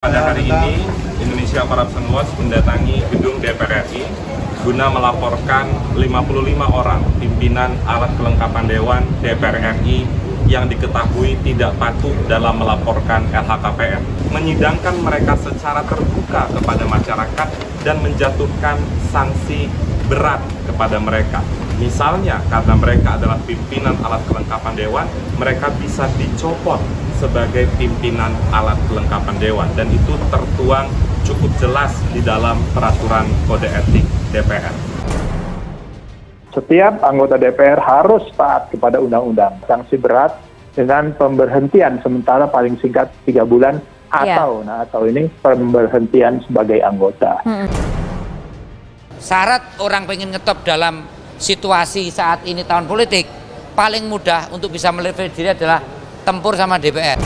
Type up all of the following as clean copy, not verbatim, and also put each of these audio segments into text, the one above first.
Pada hari ini, Indonesia Corruption Watch mendatangi gedung DPR RI guna melaporkan 55 orang pimpinan alat kelengkapan Dewan DPR RI yang diketahui tidak patuh dalam melaporkan LHKPN. Menyidangkan mereka secara terbuka kepada masyarakat dan menjatuhkan sanksi berat kepada mereka. Misalnya, karena mereka adalah pimpinan alat kelengkapan Dewan, mereka bisa dicopot sebagai pimpinan alat kelengkapan Dewan, dan itu tertuang cukup jelas di dalam peraturan kode etik DPR. Setiap anggota DPR harus taat kepada undang-undang. Sanksi berat dengan pemberhentian sementara paling singkat 3 bulan atau ini pemberhentian sebagai anggota. Syarat orang pengen ngetop dalam situasi saat ini tahun politik, paling mudah untuk bisa melever diri adalah tempur sama DPR.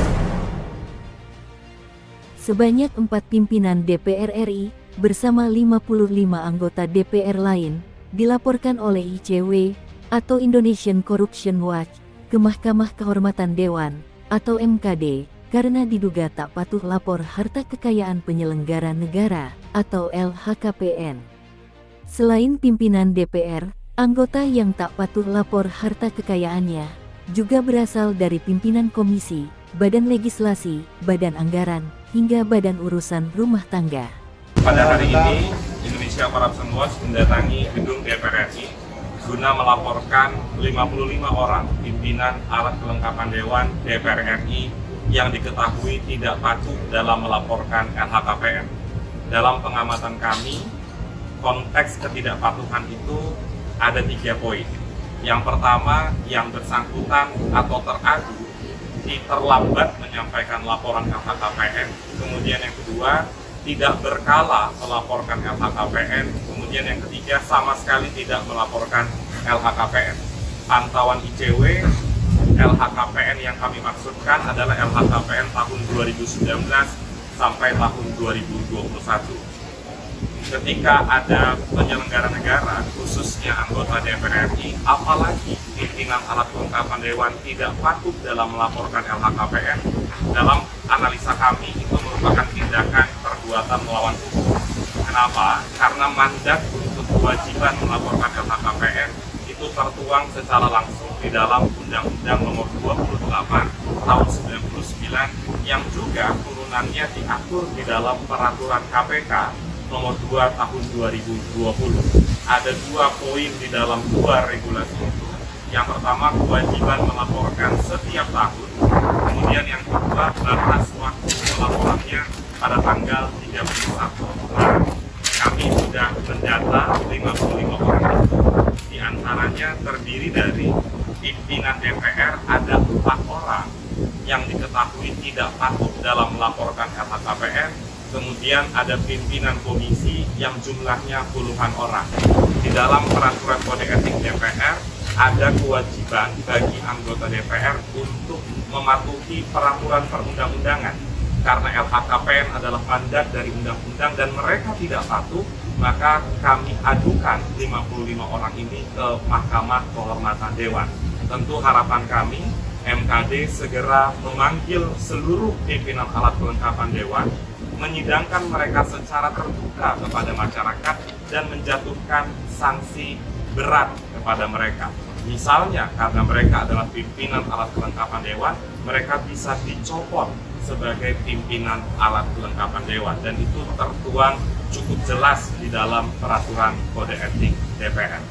Sebanyak 4 pimpinan DPR RI bersama 55 anggota DPR lain dilaporkan oleh ICW atau Indonesian Corruption Watch ke Mahkamah Kehormatan Dewan atau MKD karena diduga tak patuh lapor harta kekayaan penyelenggara negara atau LHKPN. Selain pimpinan DPR, anggota yang tak patuh lapor harta kekayaannya juga berasal dari pimpinan komisi, badan legislasi, badan anggaran, hingga badan urusan rumah tangga. Pada hari ini, Indonesia Corruption Watch mendatangi gedung DPR RI guna melaporkan 55 orang pimpinan alat kelengkapan Dewan DPR RI yang diketahui tidak patuh dalam melaporkan LHKPN. Dalam pengamatan kami, konteks ketidakpatuhan itu ada 3 poin. Yang pertama, yang bersangkutan atau teradu terlambat menyampaikan laporan LHKPN. Kemudian yang kedua, tidak berkala melaporkan LHKPN. Kemudian yang ketiga, sama sekali tidak melaporkan LHKPN. Pantauan ICW, LHKPN yang kami maksudkan adalah LHKPN tahun 2019 sampai tahun 2021. Ketika ada penyelenggara negara, khususnya anggota DPR RI, apalagi pimpinan alat kelengkapan Dewan tidak patuh dalam melaporkan LHKPN, dalam analisa kami itu merupakan tindakan perbuatan melawan hukum. Kenapa? Karena mandat untuk kewajiban melaporkan LHKPN itu tertuang secara langsung di dalam Undang-Undang Nomor 28 Tahun 99 yang juga turunannya diatur di dalam Peraturan KPK Nomor 2 Tahun 2020. Ada 2 poin di dalam 2 regulasi itu. Yang pertama, kewajiban melaporkan setiap tahun. Kemudian yang kedua, batas waktu melaporannya pada tanggal 31 Maret. Kami sudah mendata 55 orang itu. Di antaranya terdiri dari pimpinan DPR ada 4 orang yang diketahui tidak patuh dalam melaporkan LHKPN. Kemudian ada pimpinan komisi yang jumlahnya puluhan orang. Di dalam peraturan kode etik DPR ada kewajiban bagi anggota DPR untuk mematuhi peraturan perundang-undangan. Karena LHKPN adalah mandat dari undang-undang dan mereka tidak patuh, maka kami adukan 55 orang ini ke Mahkamah Kehormatan Dewan. Tentu harapan kami MKD segera memanggil seluruh pimpinan alat kelengkapan Dewan, menyidangkan mereka secara terbuka kepada masyarakat dan menjatuhkan sanksi berat kepada mereka. Misalnya, karena mereka adalah pimpinan alat kelengkapan Dewan, mereka bisa dicopot sebagai pimpinan alat kelengkapan Dewan, dan itu tertuang cukup jelas di dalam peraturan kode etik DPR.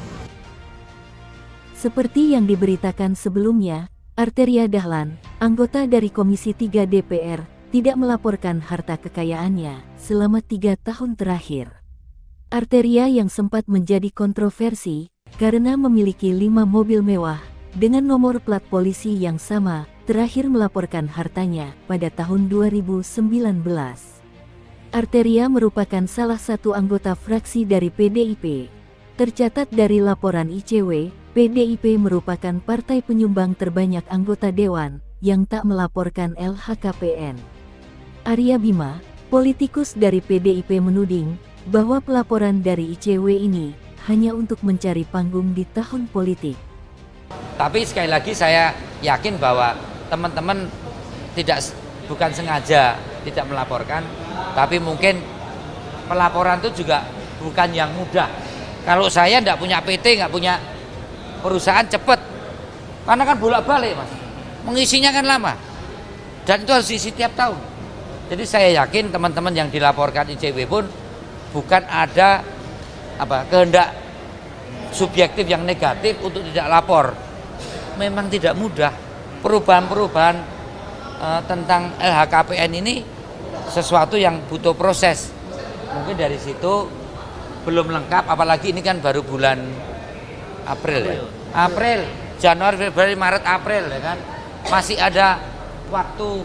Seperti yang diberitakan sebelumnya, Arteria Dahlan, anggota dari Komisi 3 DPR, tidak melaporkan harta kekayaannya selama 3 tahun terakhir. Arteria yang sempat menjadi kontroversi karena memiliki 5 mobil mewah dengan nomor plat polisi yang sama, terakhir melaporkan hartanya pada tahun 2019. Arteria merupakan salah satu anggota fraksi dari PDIP. Tercatat dari laporan ICW, PDIP merupakan partai penyumbang terbanyak anggota dewan yang tak melaporkan LHKPN. Arya Bima, politikus dari PDIP, menuding bahwa pelaporan dari ICW ini hanya untuk mencari panggung di tahun politik. Tapi sekali lagi saya yakin bahwa teman-teman bukan sengaja tidak melaporkan, Tapi mungkin pelaporan itu juga bukan yang mudah. Kalau saya nggak punya PT, nggak punya perusahaan, cepet. Karena kan bolak-balik, Mas. Mengisinya kan lama. Dan itu harus diisi tiap tahun. Jadi saya yakin teman-teman yang dilaporkan ICW pun bukan ada kehendak subjektif yang negatif untuk tidak lapor. Memang tidak mudah. Perubahan-perubahan tentang LHKPN ini sesuatu yang butuh proses. Mungkin dari situ belum lengkap, apalagi ini kan baru bulan April ya. April, Januari, Februari, Maret, April ya kan. Masih ada waktu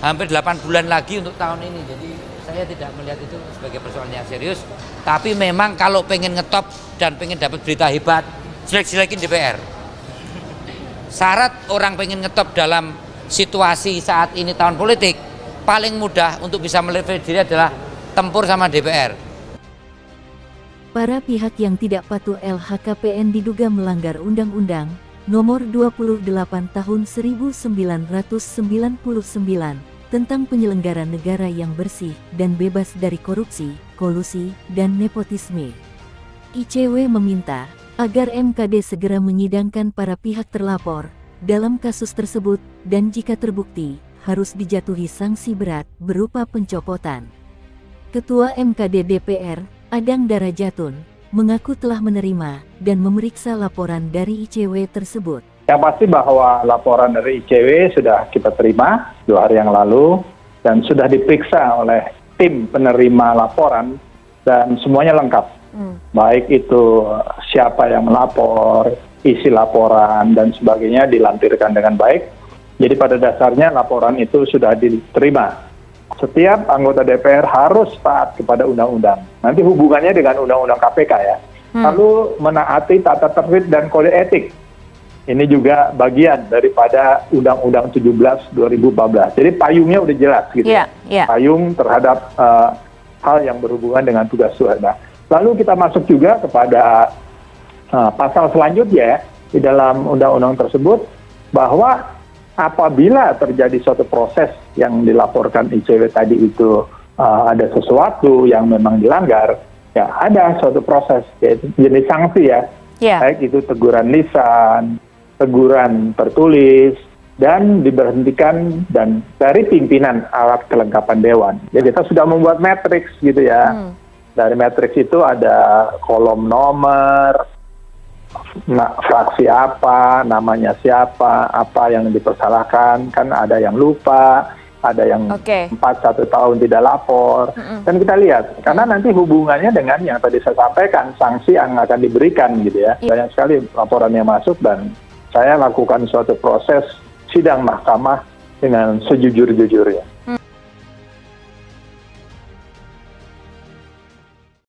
hampir 8 bulan lagi untuk tahun ini. Jadi saya tidak melihat itu sebagai persoalan yang serius. Tapi memang kalau pengen ngetop dan pengen dapat berita hebat, jelek-jelekin DPR. Syarat orang pengen ngetop dalam situasi saat ini tahun politik, paling mudah untuk bisa meleverage diri adalah tempur sama DPR. Para pihak yang tidak patuh LHKPN diduga melanggar Undang-Undang Nomor 28 Tahun 1999 tentang penyelenggaraan negara yang bersih dan bebas dari korupsi, kolusi, dan nepotisme. ICW meminta agar MKD segera menyidangkan para pihak terlapor dalam kasus tersebut dan jika terbukti harus dijatuhi sanksi berat berupa pencopotan. Ketua MKD DPR, Adang Darajatun, mengaku telah menerima dan memeriksa laporan dari ICW tersebut. Yang pasti bahwa laporan dari ICW sudah kita terima 2 hari yang lalu dan sudah diperiksa oleh tim penerima laporan dan semuanya lengkap. Baik itu siapa yang melapor, isi laporan dan sebagainya dilampirkan dengan baik. Jadi pada dasarnya laporan itu sudah diterima. Setiap anggota DPR harus taat kepada undang-undang. Nanti hubungannya dengan undang-undang KPK ya. Lalu menaati tata tertib dan kode etik. Ini juga bagian daripada Undang-Undang 17 2014. Jadi payungnya udah jelas gitu. Payung terhadap hal yang berhubungan dengan tugas suara. Lalu kita masuk juga kepada pasal selanjutnya ya, di dalam undang-undang tersebut bahwa apabila terjadi suatu proses yang dilaporkan ICW tadi itu ada sesuatu yang memang dilanggar, ya ada suatu proses, yaitu jenis sanksi ya, baik itu teguran lisan, teguran tertulis, dan diberhentikan dan dari pimpinan alat kelengkapan dewan. Jadi kita sudah membuat matriks gitu ya. Dari matriks itu ada kolom nomor, fraksi apa, namanya siapa, apa yang dipersalahkan, kan ada yang lupa, ada yang 1 tahun tidak lapor, dan kita lihat, karena nanti hubungannya dengan yang tadi saya sampaikan, sanksi yang akan diberikan gitu ya. Banyak sekali laporan yang masuk dan saya lakukan suatu proses sidang mahkamah dengan sejujur-jujurnya.